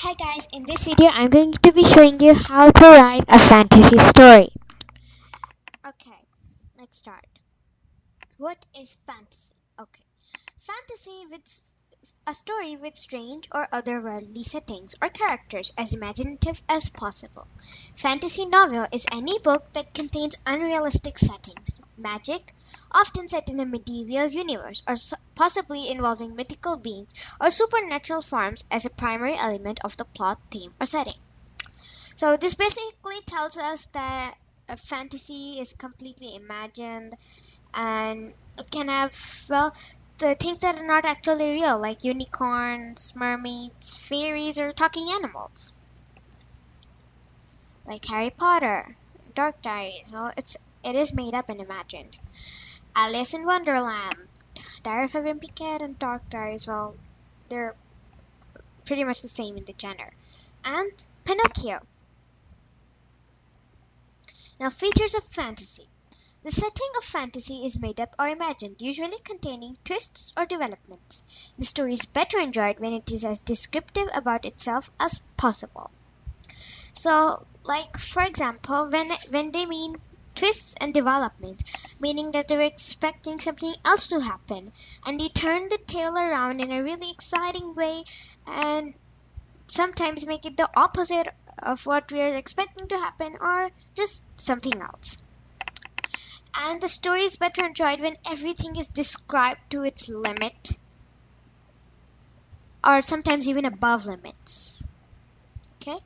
Hi guys, in this video I'm going to be showing you how to write a fantasy story. Okay, let's start. What is fantasy? Okay, fantasy with a story with strange or otherworldly settings or characters as imaginative as possible. Fantasy novel is any book that contains unrealistic settings, magic, often set in a medieval universe or possibly involving mythical beings or supernatural forms as a primary element of the plot, theme, or setting. So this basically tells us that a fantasy is completely imagined and it can have, well, the things that are not actually real, like unicorns, mermaids, fairies, or talking animals, like Harry Potter, Dark Diaries. Well, it is made up and imagined. Alice in Wonderland, Diary of a Wimpy Cat, and Dark Diaries. Well, they're pretty much the same in the genre. And Pinocchio. Now, features of fantasy. The setting of fantasy is made up or imagined, usually containing twists or developments. The story is better enjoyed when it is as descriptive about itself as possible. So, like for example, when they mean twists and developments, meaning that they were expecting something else to happen, and they turn the tale around in a really exciting way, and sometimes make it the opposite of what we are expecting to happen, or just something else. And the story is better enjoyed when everything is described to its limit, or sometimes even above limits. Okay,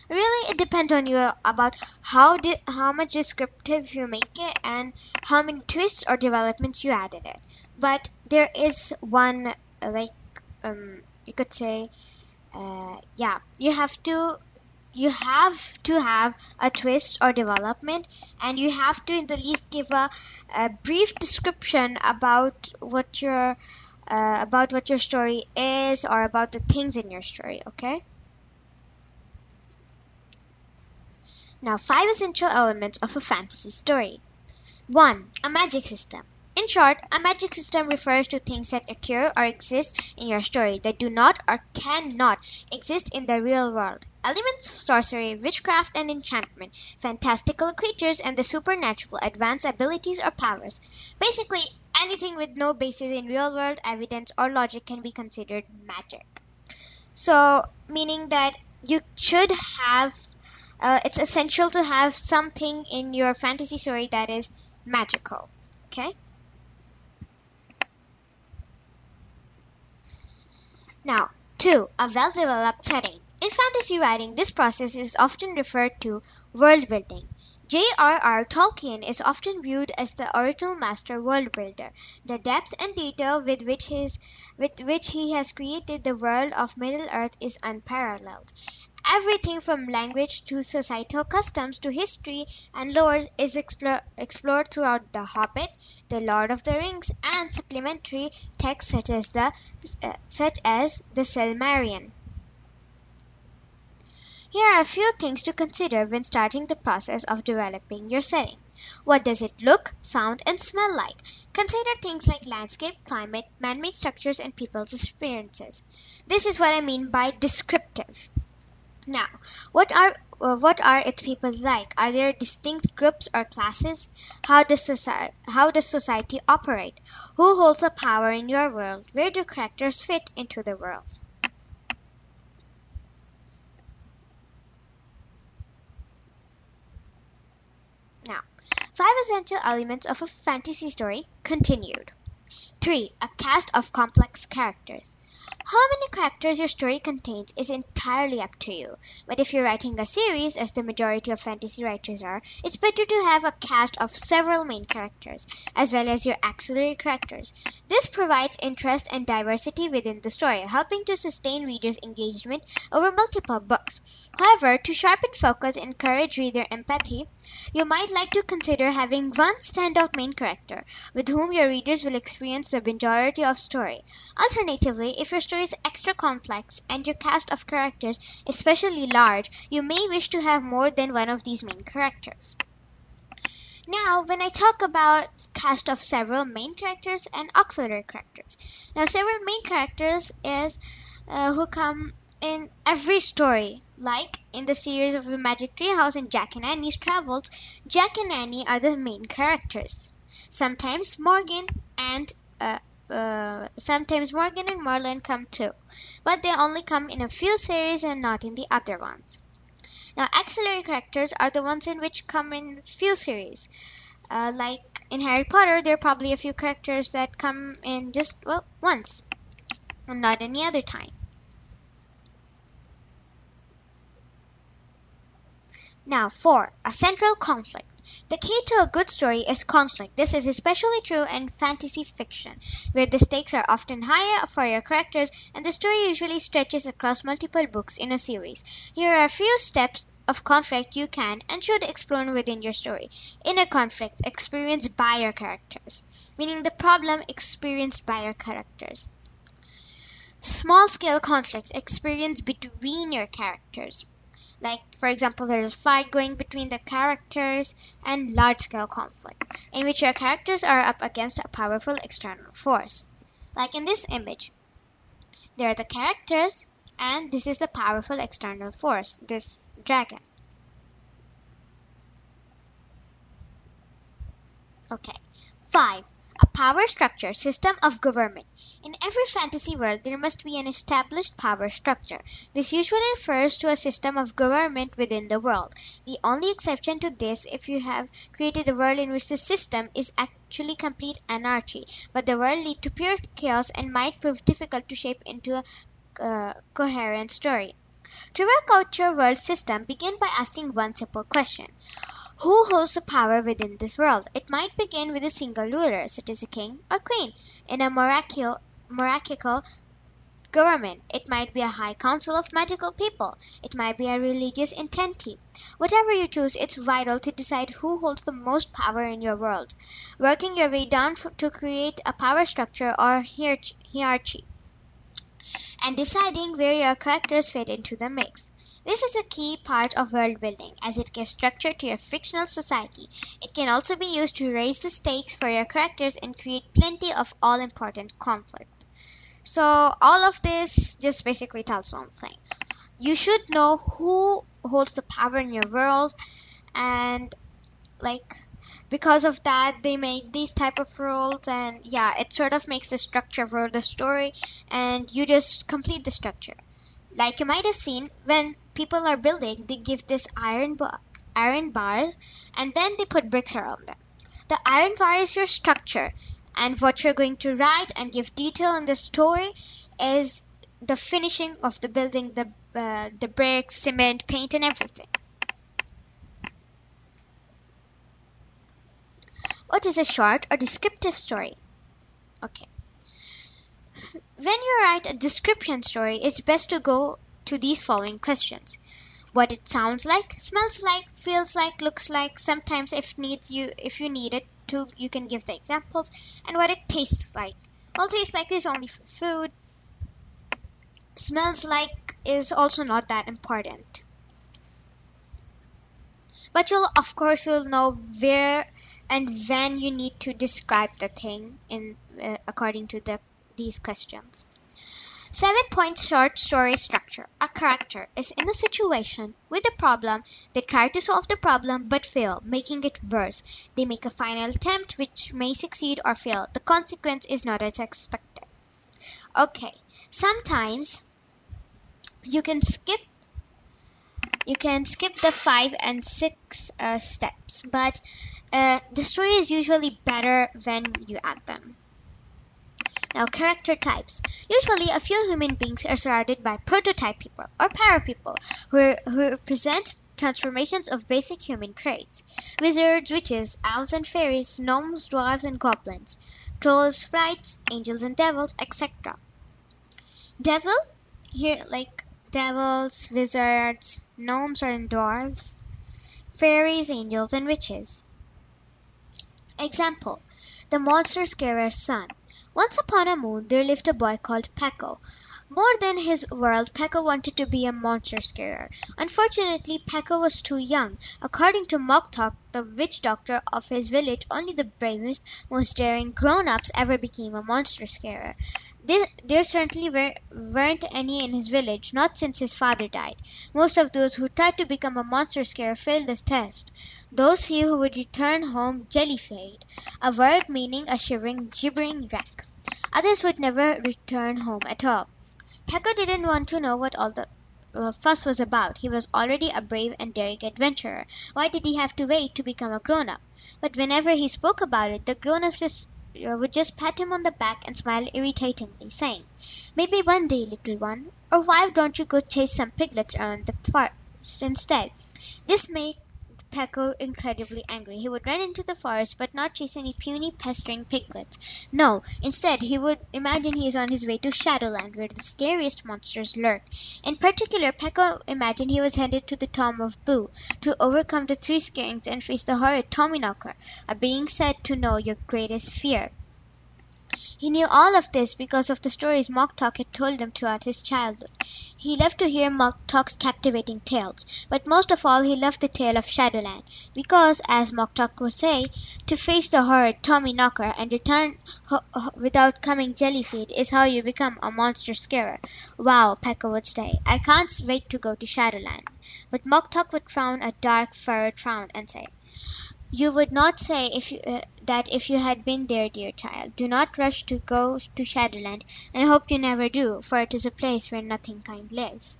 really it depends on you about how much descriptive you make it and how many twists or developments you added it. But there is one, like, you could say, yeah, you have to have a twist or development, and you have to in the least give a brief description about what your story is, or about the things in your story. Okay, now 5 essential elements of a fantasy story. 1. A magic system. In short, a magic system refers to things that occur or exist in your story that do not or cannot exist in the real world. Elements of sorcery, witchcraft and enchantment, fantastical creatures, and the supernatural, advanced abilities or powers. Basically, anything with no basis in real world evidence or logic can be considered magic. So, meaning that you should have, it's essential to have something in your fantasy story that is magical. Okay? Now, 2. A well-developed setting. In fantasy writing, this process is often referred to world building. J.R.R. Tolkien is often viewed as the original master world builder. The depth and detail with which he has created the world of Middle-earth is unparalleled. Everything from language to societal customs to history and lore is explored throughout The Hobbit, The Lord of the Rings, and supplementary texts such as the Silmarillion. Here are a few things to consider when starting the process of developing your setting. What does it look, sound, and smell like? Consider things like landscape, climate, man-made structures, and people's experiences. This is what I mean by descriptive. Now, what are its people like? Are there distinct groups or classes? How does society operate? Who holds the power in your world? Where do characters fit into the world? Now, 5 essential elements of a fantasy story continued. 3. A cast of complex characters. How many characters your story contains is entirely up to you, but if you're writing a series, as the majority of fantasy writers are, it's better to have a cast of several main characters, as well as your auxiliary characters. This provides interest and diversity within the story, helping to sustain readers' engagement over multiple books. However, to sharpen focus and encourage reader empathy, you might like to consider having one standout main character, with whom your readers will experience the majority of story. Alternatively, if your story is extra complex and your cast of characters especially large, you may wish to have more than one of these main characters. Now, when I talk about cast of several main characters and auxiliary characters. Now, several main characters is who come in every story. Like in the series of the Magic Tree House and Jack and Annie's Travels, Jack and Annie are the main characters. Sometimes Morgan and Merlin come too, but they only come in a few series and not in the other ones. Now, auxiliary characters are the ones in which come in few series. Like in Harry Potter, there are probably a few characters that come in just, well, once, and not any other time. Now, 4. A central conflict. The key to a good story is conflict. This is especially true in fantasy fiction, where the stakes are often higher for your characters and the story usually stretches across multiple books in a series. Here are a few steps of conflict you can and should explore within your story. Inner conflict experienced by your characters, meaning the problem experienced by your characters. Small-scale conflict experienced between your characters. Like, for example, there's a fight going between the characters, and large-scale conflict, in which your characters are up against a powerful external force. Like in this image, there are the characters, and this is the powerful external force, this dragon. Okay. 5. A power structure, system of government. In every fantasy world, there must be an established power structure. This usually refers to a system of government within the world. The only exception to this if you have created a world in which the system is actually complete anarchy, but the world leads to pure chaos and might prove difficult to shape into a coherent story. To work out your world system, begin by asking one simple question. Who holds the power within this world? It might begin with a single ruler, such as a king or queen. In a monarchical government, it might be a high council of magical people. It might be a religious entity. Whatever you choose, it's vital to decide who holds the most power in your world, working your way down to create a power structure or hierarchy, and deciding where your characters fit into the mix. This is a key part of world building, as it gives structure to your fictional society. It can also be used to raise the stakes for your characters and create plenty of all-important conflict. So all of this just basically tells one thing. You should know who holds the power in your world, and like because of that they made these type of rules, and yeah, it sort of makes the structure for the story, and you just complete the structure. Like you might have seen, when people are building, they give this iron bars, and then they put bricks around them. The iron bar is your structure, and what you're going to write and give detail in the story is the finishing of the building, the bricks, cement, paint, and everything. What is a short or descriptive story? Okay. When you write a description story, it's best to go to these following questions. What it sounds like, smells like, feels like, looks like. Sometimes if you need it to, you can give the examples. And what it tastes like. Well, tastes like is only for food. Smells like is also not that important. But you'll know where and when you need to describe the thing according to these questions. 7-point short story structure. A character is in a situation with a problem. They try to solve the problem but fail, making it worse. They make a final attempt which may succeed or fail. The consequence is not as expected. Okay, sometimes you can skip the 5 and 6 steps, but the story is usually better when you add them. Now, character types. Usually, a few human beings are surrounded by prototype people or para people who represent transformations of basic human traits. Wizards, witches, elves and fairies, gnomes, dwarves and goblins, trolls, sprites, angels and devils, etc. Devil, here like devils, wizards, gnomes or dwarves, fairies, angels and witches. Example: the monster scarer's son. Once upon a moon there lived a boy called Paco, More than his world, Pekka wanted to be a monster scarer. Unfortunately, Pekka was too young. According to Moktok, the witch doctor of his village, only the bravest, most daring grown-ups ever became a monster scarer. There certainly weren't any in his village, not since his father died. Most of those who tried to become a monster scarer failed this test. Those few who would return home jelly-fayed, a word meaning a shivering, gibbering wreck. Others would never return home at all. Pekka didn't want to know what all the fuss was about. He was already a brave and daring adventurer. Why did he have to wait to become a grown-up? But whenever he spoke about it, the grown-ups would just pat him on the back and smile irritatingly, saying, "Maybe one day, little one. Or why don't you go chase some piglets around the forest instead?" This made Pecco incredibly angry. He would run into the forest, but not chase any puny, pestering piglets. No, instead he would imagine he is on his way to Shadowland, where the scariest monsters lurk. In particular, Pecco imagined he was headed to the tomb of Boo, to overcome the three scarings and face the horrid Tommyknocker, a being said to know your greatest fear. He knew all of this because of the stories Moktok had told him throughout his childhood. He loved to hear Moktok's captivating tales, but most of all he loved the tale of Shadowland, because, as Moktok would say, to face the horrid Tommyknocker and return without coming jelly-feed is how you become a monster scarer. Wow, Pekka would say, I can't wait to go to Shadowland. But Moktok would frown a dark furrowed frown and say, you would not say that if you had been there, dear child. Do not rush to go to Shadowland, and I hope you never do, for it is a place where nothing kind lives.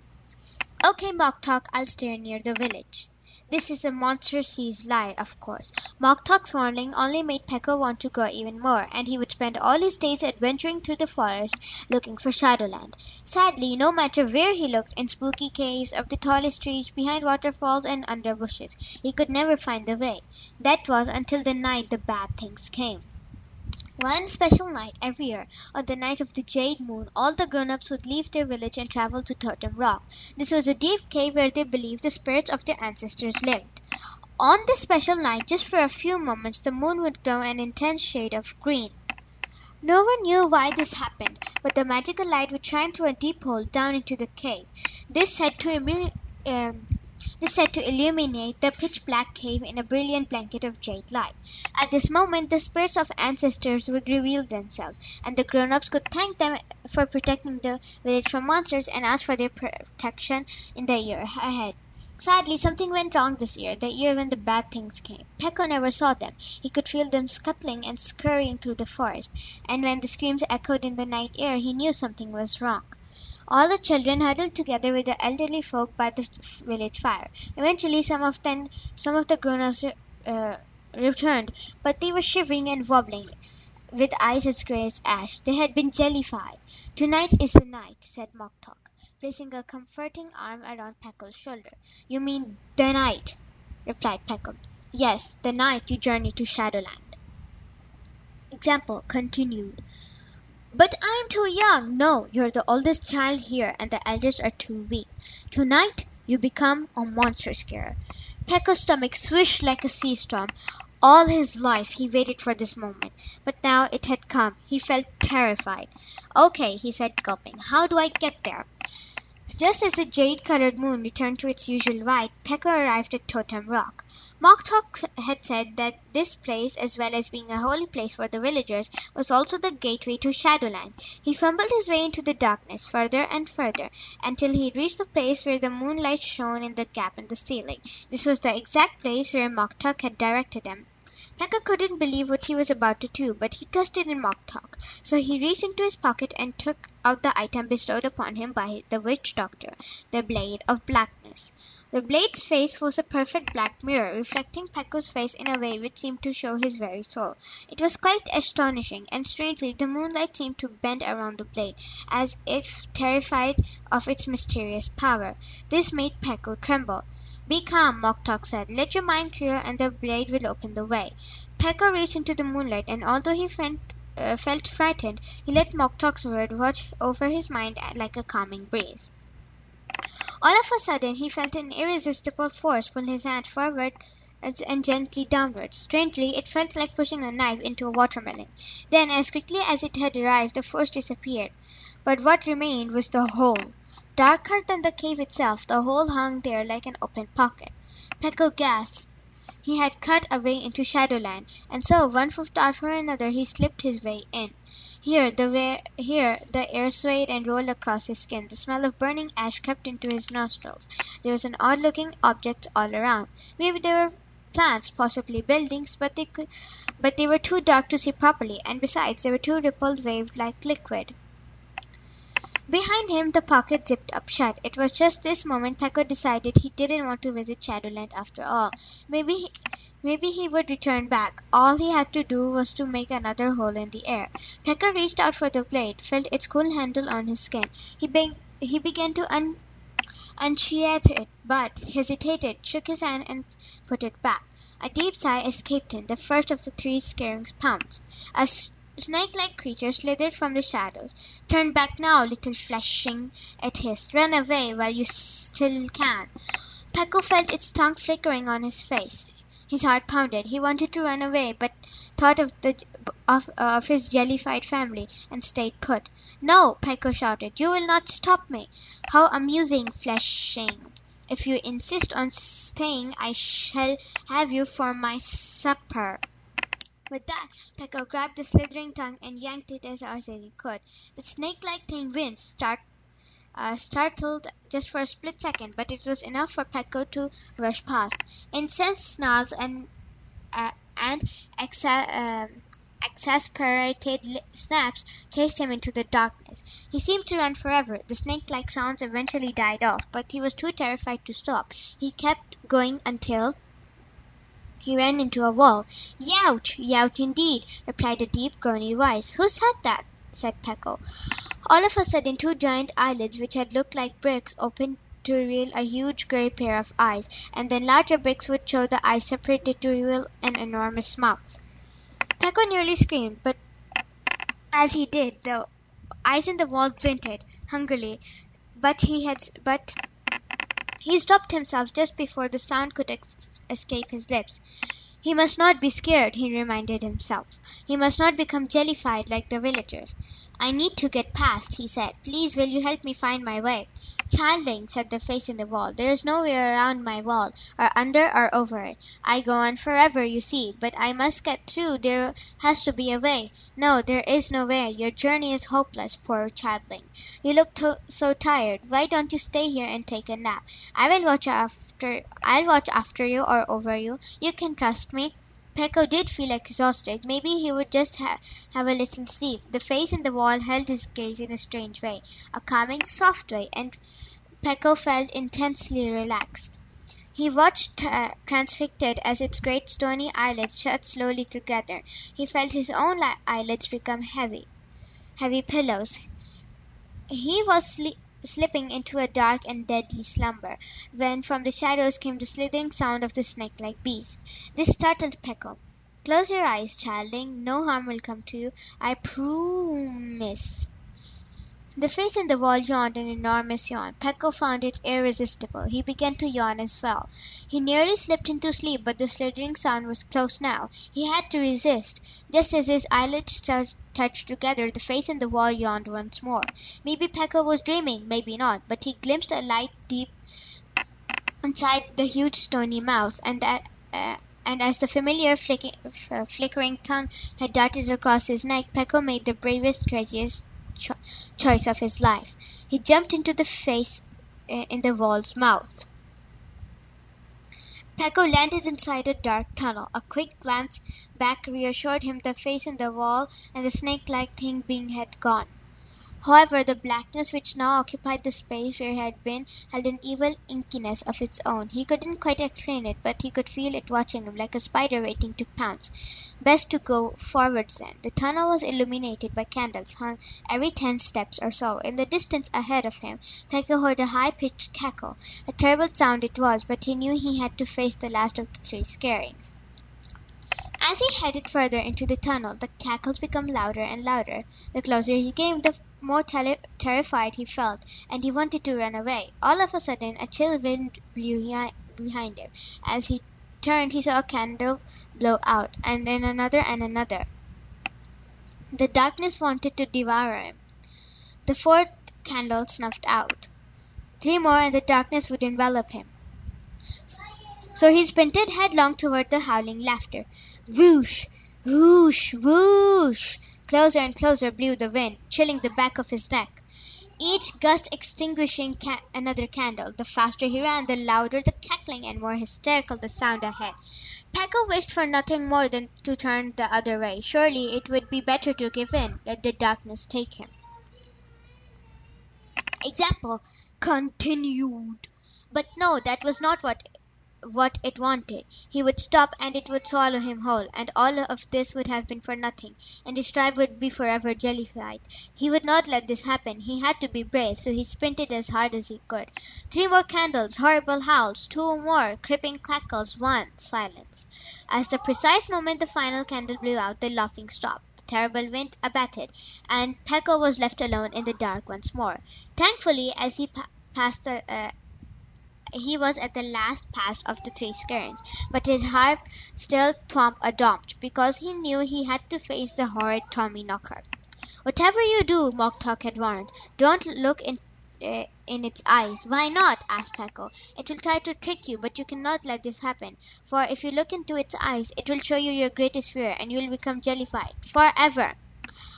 Okay, Moktok, I'll stay near the village. This is a monster sees lie, of course. Moktok's warning only made Pekka want to go even more, and he would spend all his days adventuring through the forest looking for Shadowland. Sadly, no matter where he looked, in spooky caves, up the tallest trees, behind waterfalls, and under bushes, he could never find the way. That was until the night the bad things came. One special night every year, on the night of the Jade Moon, all the grown-ups would leave their village and travel to Totem Rock. This was a deep cave where they believed the spirits of their ancestors lived. On this special night, just for a few moments, the moon would glow an intense shade of green. No one knew why this happened, but the magical light would shine through a deep hole down into the cave. This said to illuminate the pitch-black cave in a brilliant blanket of jade light. At this moment, the spirits of ancestors would reveal themselves, and the grown-ups could thank them for protecting the village from monsters and ask for their protection in the year ahead. Sadly, something went wrong this year, the year when the bad things came. Pekka never saw them. He could feel them scuttling and scurrying through the forest, and when the screams echoed in the night air, he knew something was wrong. All the children huddled together with the elderly folk by the village fire. Eventually, some of the grown-ups returned, but they were shivering and wobbling, with eyes as grey as ash. They had been jellified. Tonight is the night, said Moktok, placing a comforting arm around Pekko's shoulder. You mean the night, replied Pekko. Yes, the night you journey to Shadowland. Example continued. But I'm too young. No, you're the oldest child here, and the elders are too weak. Tonight, you become a monster scarer. Pekko's stomach swished like a sea storm. All his life he waited for this moment, but now it had come. He felt terrified. Okay, he said, gulping. How do I get there? Just as the jade-colored moon returned to its usual white, Pekka arrived at Totem Rock. Moktok had said that this place, as well as being a holy place for the villagers, was also the gateway to Shadowland. He fumbled his way into the darkness, further and further, until he reached the place where the moonlight shone in the gap in the ceiling. This was the exact place where Moktok had directed him. Pekka couldn't believe what he was about to do, but he trusted in Moktok, so he reached into his pocket and took out the item bestowed upon him by the witch doctor, the Blade of Blackness. The blade's face was a perfect black mirror, reflecting Pekko's face in a way which seemed to show his very soul. It was quite astonishing, and strangely the moonlight seemed to bend around the blade, as if terrified of its mysterious power. This made Pekko tremble. Be calm, Moktok said. Let your mind clear and the blade will open the way. Pekka reached into the moonlight, and although he felt frightened, he let Moktok's word watch over his mind like a calming breeze. All of a sudden, he felt an irresistible force pull his hand forward and gently downwards. Strangely, it felt like pushing a knife into a watermelon. Then, as quickly as it had arrived, the force disappeared. but what remained was the hole. Darker than the cave itself, the hole hung there like an open pocket. Peko gasped. He had cut a way into Shadowland, and so, one foot after another, he slipped his way in. Here the air swayed and rolled across his skin. The smell of burning ash crept into his nostrils. There was an odd-looking object all around. Maybe they were plants, possibly buildings, but they were too dark to see properly, and besides, they were too rippled waved like liquid. Behind him, the pocket zipped up shut. It was just this moment Peko decided he didn't want to visit Shadowland after all. Maybe he would return back. All he had to do was to make another hole in the air. Peko reached out for the blade, felt its cool handle on his skin. He began to unsheath it, but hesitated, shook his hand, and put it back. A deep sigh escaped him, the first of the three scaring pounds. A snake-like creature slithered from the shadows. "Turn back now, little fleshing," it hissed. "Run away while you still can." Peko felt its tongue flickering on his face. His heart pounded. He wanted to run away, but thought of his jellified family and stayed put. "No!" Peko shouted. "You will not stop me." "How amusing, fleshing. If you insist on staying, I shall have you for my supper." With that, Peko grabbed the slithering tongue and yanked it as hard as he could. The snake-like thing winced, startled just for a split second, but it was enough for Peko to rush past. Incensed snarls and exasperated snaps chased him into the darkness. He seemed to run forever. The snake-like sounds eventually died off, but he was too terrified to stop. He kept going until he ran into a wall. "Youch! Youch indeed," replied a deep, groany voice. "Who said that?" said Peko. All of a sudden, two giant eyelids, which had looked like bricks, opened to reveal a huge grey pair of eyes, and then larger bricks would show the eyes separated to reveal an enormous mouth. Peko nearly screamed, but as he did, the eyes in the wall glinted hungrily, but he stopped himself just before the sound could escape his lips. He must not be scared, he reminded himself. He must not become jellified like the villagers. "I need to get past," he said. "Please, will you help me find my way?" "Childling," said the face in the wall, "there is no way around my wall, or under or over it. I go on forever, you see, but I must get through. There has to be a way." "No, there is no way. Your journey is hopeless, poor childling. You look so tired. Why don't you stay here and take a nap? I'll watch after you or over you. You can trust me." Peko did feel exhausted. Maybe he would just have a little sleep. The face in the wall held his gaze in a strange way, a calming, soft way, and Peko felt intensely relaxed. He watched transfixed as its great stony eyelids shut slowly together. He felt his own eyelids become heavy pillows. He was slipping into a dark and deadly slumber, when from the shadows came the slithering sound of the snake-like beast. This startled Peko. "Close your eyes, childling. No harm will come to you. I promise." The face in the wall yawned an enormous yawn. Peko found it irresistible. He began to yawn as well. He nearly slipped into sleep, but the slithering sound was close now. He had to resist. Just as his eyelids touched together, the face in the wall yawned once more. Maybe Peko was dreaming, maybe not, but he glimpsed a light deep inside the huge stony mouth, and as the familiar flickering tongue had darted across his neck, Peko made the bravest, craziest choice of his life. He jumped into the face in the wall's mouth. Peko landed inside a dark tunnel. A quick glance back reassured him the face in the wall and the snake-like thing being had gone. However, the blackness which now occupied the space where he had been held an evil inkiness of its own. He couldn't quite explain it, but he could feel it watching him like a spider waiting to pounce. Best to go forwards then. The tunnel was illuminated by candles hung every 10 steps or so. In the distance ahead of him, Peko heard a high-pitched cackle. A terrible sound it was, but he knew he had to face the last of the 3 scarings. As he headed further into the tunnel, the cackles became louder and louder. The closer he came, the more terrified he felt, and he wanted to run away. All of a sudden, a chill wind blew behind him. As he turned, he saw a candle blow out, and then another and another. The darkness wanted to devour him. The fourth candle snuffed out. Three more and the darkness would envelop him. So he sprinted headlong toward the howling laughter. Whoosh! Whoosh! Whoosh! Closer and closer blew the wind, chilling the back of his neck, each gust extinguishing another candle. The faster he ran, the louder the cackling and more hysterical the sound ahead. Peko wished for nothing more than to turn the other way. Surely it would be better to give in, let the darkness take him. Example continued. But no, that was not what it wanted. He would stop and it would swallow him whole, and all of this would have been for nothing, and his tribe would be forever jellified. He would not let this happen. He had to be brave, so he sprinted as hard as he could. Three more candles, horrible howls, two more, creeping crackles, one, silence. As the precise moment the final candle blew out, the laughing stopped. The terrible wind abated, and Peko was left alone in the dark once more. Thankfully, as he passed the he was at the last pass of the three skerins, but his heart still thwomp-a-domped, because he knew he had to face the horrid Tommy Knocker. "Whatever you do," Mock Turk had warned, "don't look in its eyes." "Why not?" asked Peko. "It will try to trick you, but you cannot let this happen, for if you look into its eyes, it will show you your greatest fear, and you will become jellified forever."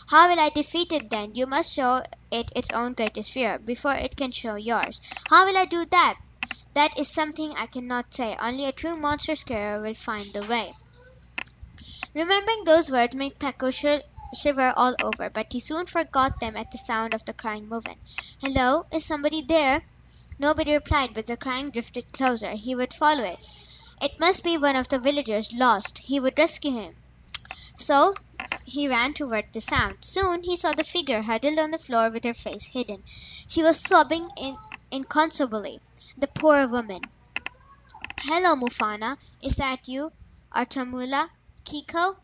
"How will I defeat it then?" "You must show it its own greatest fear, before it can show yours." "How will I do that?" "That is something I cannot say. Only a true monster scarer will find the way." Remembering those words made Peko shiver all over, but he soon forgot them at the sound of the crying moving. "Hello, is somebody there?" Nobody replied, but the crying drifted closer. He would follow it. It must be one of the villagers lost. He would rescue him. So he ran toward the sound. Soon he saw the figure huddled on the floor with her face hidden. She was sobbing inconsolably. The poor woman. "Hello, Mufana. Is that you? Artamula? Kiko?"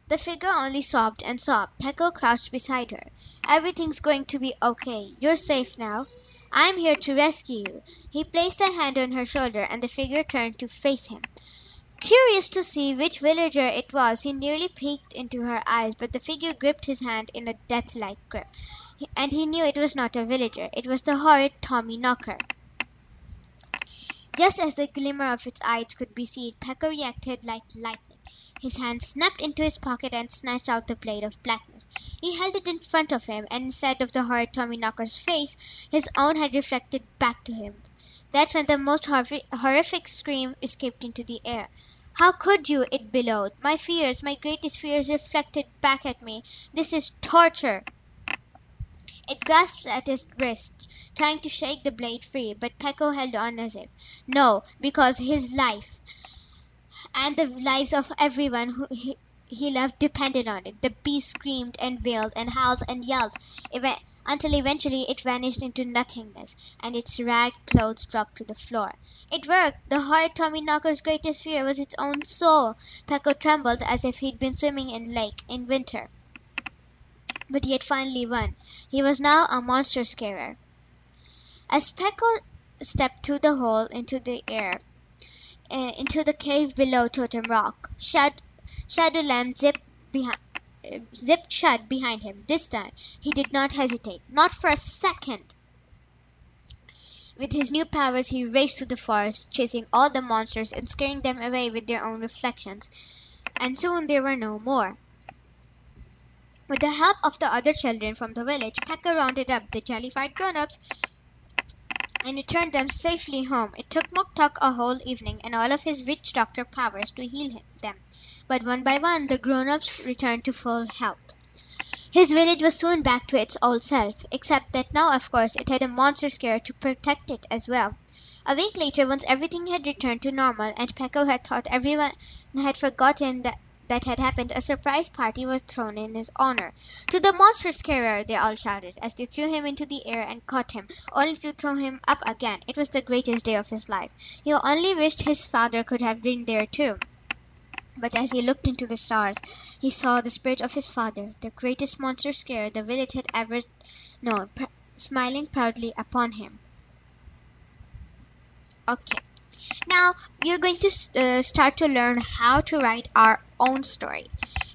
The figure only sobbed and sobbed. Peko crouched beside her. "Everything's going to be okay. You're safe now. I'm here to rescue you." He placed a hand on her shoulder, and the figure turned to face him. Curious to see which villager it was, he nearly peeked into her eyes, but the figure gripped his hand in a death-like grip, and he knew it was not a villager. It was the horrid Tommy Knocker. Just as the glimmer of its eyes could be seen, Peko reacted like lightning. His hand snapped into his pocket and snatched out the blade of blackness. He held it in front of him, and instead of the horrid Tommy Knocker's face, his own had reflected back to him. That's when the most horrific scream escaped into the air. "How could you?" it bellowed. "My fears, my greatest fears reflected back at me. This is torture." It grasped at his wrist, trying to shake the blade free, but Peko held on as if. No, because his life and the lives of everyone who he loved depended on it. The beast screamed and wailed and howled and yelled, until eventually it vanished into nothingness, and its ragged clothes dropped to the floor. It worked! The horrid Tommy Knocker's greatest fear was its own soul. Peko trembled as if he'd been swimming in lake in winter. But he had finally won. He was now a monster scarer. As Peko stepped through the hole into the air, into the cave below Totem Rock, Shadowland zipped shut behind him. This time he did not hesitate, not for a second. With his new powers he raced through the forest, chasing all the monsters and scaring them away with their own reflections, and soon there were no more. With the help of the other children from the village, Peko rounded up the jellified grown-ups and returned them safely home. It took Moktok a whole evening and all of his witch doctor powers to heal them, but one by one the grown-ups returned to full health. His village was soon back to its old self, except that now, of course, it had a monster scare to protect it as well. A week later, once everything had returned to normal and Peko had thought everyone had forgotten that had happened, a surprise party was thrown in his honor. "To the monster scarer!" they all shouted, as they threw him into the air and caught him, only to throw him up again. It was the greatest day of his life. He only wished his father could have been there too. But as he looked into the stars, he saw the spirit of his father, the greatest monster scarer the village had ever known, smiling proudly upon him. Okay. Now, we are going to start to learn how to write our own story.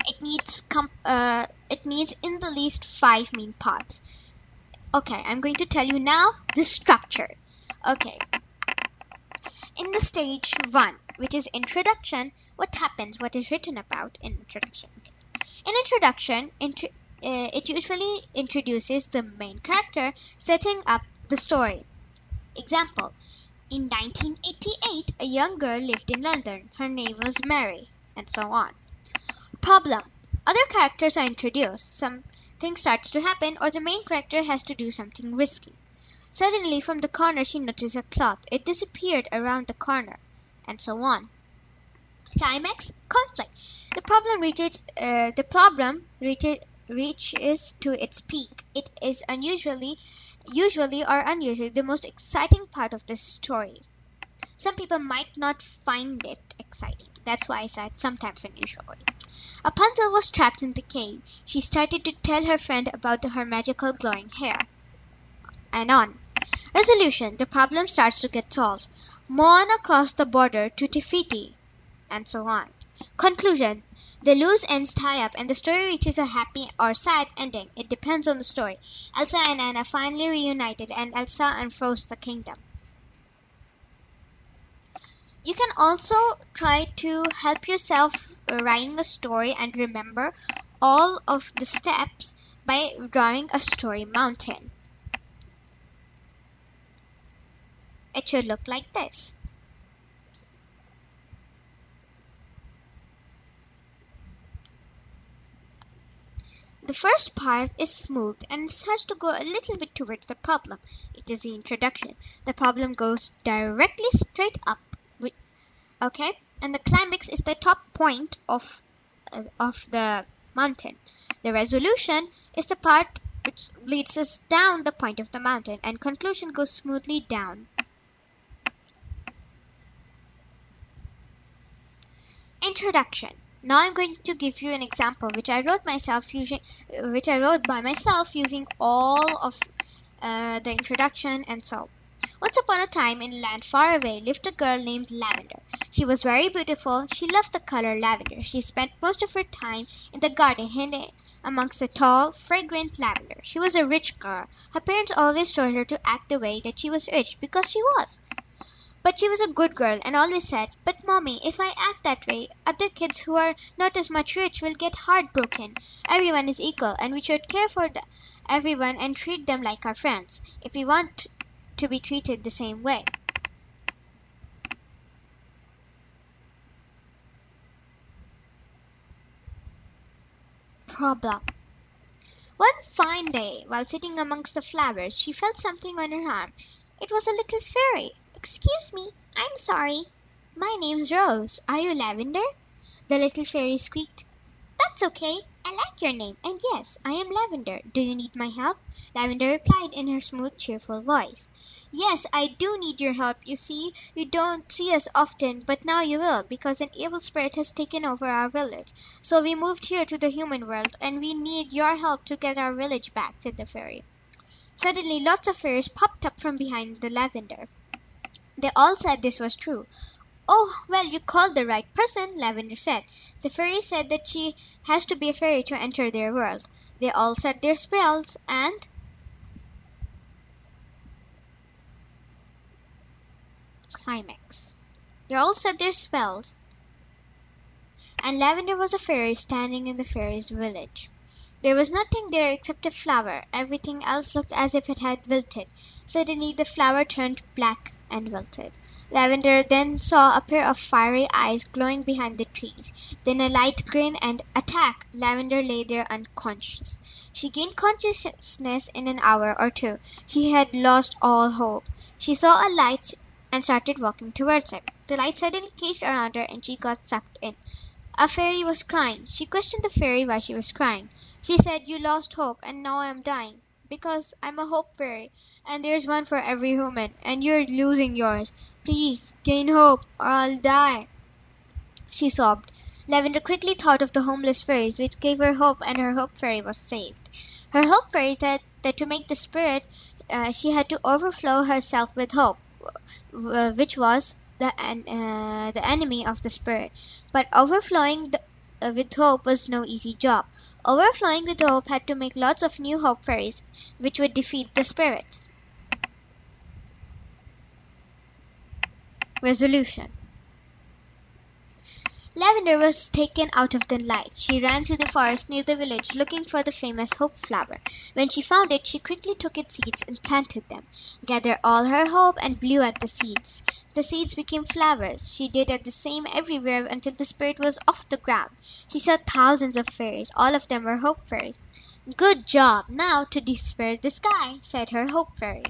It needs in the least 5 main parts. Okay, I'm going to tell you now the structure. Okay, in the stage 1, which is introduction, what happens, what is written about in introduction. In introduction, it usually introduces the main character, setting up the story. Example, in 1988, a young girl lived in London. Her name was Mary, and so on. Problem. Other characters are introduced. Something starts to happen, or the main character has to do something risky. Suddenly, from the corner, she noticed a cloth. It disappeared around the corner, and so on. Climax, conflict. Reaches to its peak. It is usually or unusually, the most exciting part of the story. Some people might not find it exciting. That's why I said sometimes unusually. Rapunzel was trapped in the cave. She started to tell her friend about her magical glowing hair. And on. Resolution. The problem starts to get solved. Moana crossed the border to Te and so on. Conclusion. The loose ends tie up and the story reaches a happy or sad ending. It depends on the story. Elsa and Anna finally reunited and Elsa unfroze the kingdom. You can also try to help yourself writing a story and remember all of the steps by drawing a story mountain. It should look like this. The first part is smooth and starts to go a little bit towards the problem. It is the introduction. The problem goes directly straight up. Okay? And the climax is the top point of the mountain. The resolution is the part which leads us down the point of the mountain, and conclusion goes smoothly down. Introduction. Now I'm going to give you an example which I wrote by myself using all of the introduction and so. Once upon a time, in a land far away, lived a girl named Lavender. She was very beautiful. She loved the color lavender. She spent most of her time in the garden, hidden amongst the tall, fragrant lavender. She was a rich girl. Her parents always told her to act the way that she was rich, because she was. But she was a good girl and always said, "But mommy, if I act that way, other kids who are not as much rich will get heartbroken. Everyone is equal, and we should care for everyone and treat them like our friends, if we want to be treated the same way." Problem. One fine day, while sitting amongst the flowers, she felt something on her arm. It was a little fairy. "Excuse me, I'm sorry. My name's Rose. Are you Lavender?" the little fairy squeaked. "That's okay. I like your name, and yes, I am Lavender. Do you need my help?" Lavender replied in her smooth, cheerful voice. "Yes, I do need your help. You see, you don't see us often, but now you will, because an evil spirit has taken over our village. So we moved here to the human world, and we need your help to get our village back," said the fairy. Suddenly, lots of fairies popped up from behind the Lavender. They all said this was true. "Oh, well, you called the right person," Lavender said. The fairy said that she has to be a fairy to enter their world. They all said their spells and climax. They all said their spells, and Lavender was a fairy standing in the fairies' village. There was nothing there except a flower. Everything else looked as if it had wilted. Suddenly the flower turned black and wilted. Lavender then saw a pair of fiery eyes glowing behind the trees. Then a light grin and attack! Lavender lay there unconscious. She gained consciousness in an hour or two. She had lost all hope. She saw a light and started walking towards it. The light suddenly caged around her and she got sucked in. A fairy was crying. She questioned the fairy why she was crying. She said, "You lost hope, and now I am dying. Because I'm a hope fairy, and there's one for every human, and you're losing yours. Please, gain hope, or I'll die," she sobbed. Lavender quickly thought of the homeless fairies, which gave her hope, and her hope fairy was saved. Her hope fairy said that to make the spirit, she had to overflow herself with hope, which was the enemy of the spirit. But overflowing with hope was no easy job. overflowing with hope, had to make lots of new hope fairies, which would defeat the spirit. Resolution. Lavender was taken out of the light. She ran through the forest near the village looking for the famous hope flower. When she found it, she quickly took its seeds and planted them, gathered all her hope, and blew at the seeds. The seeds became flowers. She did the same everywhere until the spirit was off the ground. She saw thousands of fairies. All of them were hope fairies. "Good job! Now to despair the sky," said her hope fairy.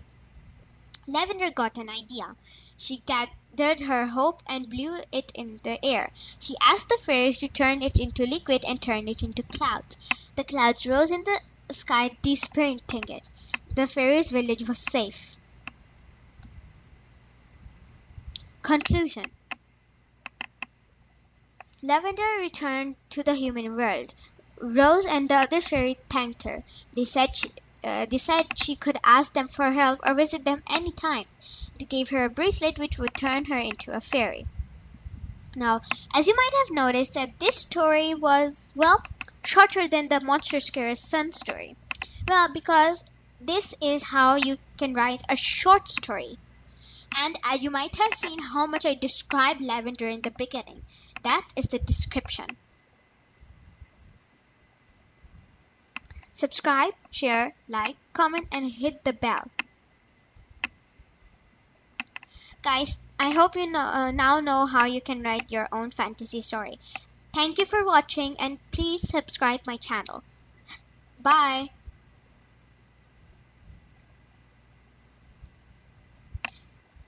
Lavender got an idea. She gathered her hope and blew it in the air. She asked the fairies to turn it into liquid and turn it into clouds. The clouds rose in the sky, dispersing it. The fairies' village was safe. Conclusion. Lavender returned to the human world. Rose and the other fairies thanked her. They said she could ask them for help or visit them any time. They gave her a bracelet which would turn her into a fairy. Now, as you might have noticed, that this story was, well, shorter than the Monster Scares Sun story. Well, because this is how you can write a short story. And as you might have seen how much I described Lavender in the beginning. That is the description. Subscribe, share, like, comment, and hit the bell. Guys, I hope you now know how you can write your own fantasy story. Thank you for watching, and please subscribe my channel. Bye.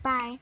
Bye.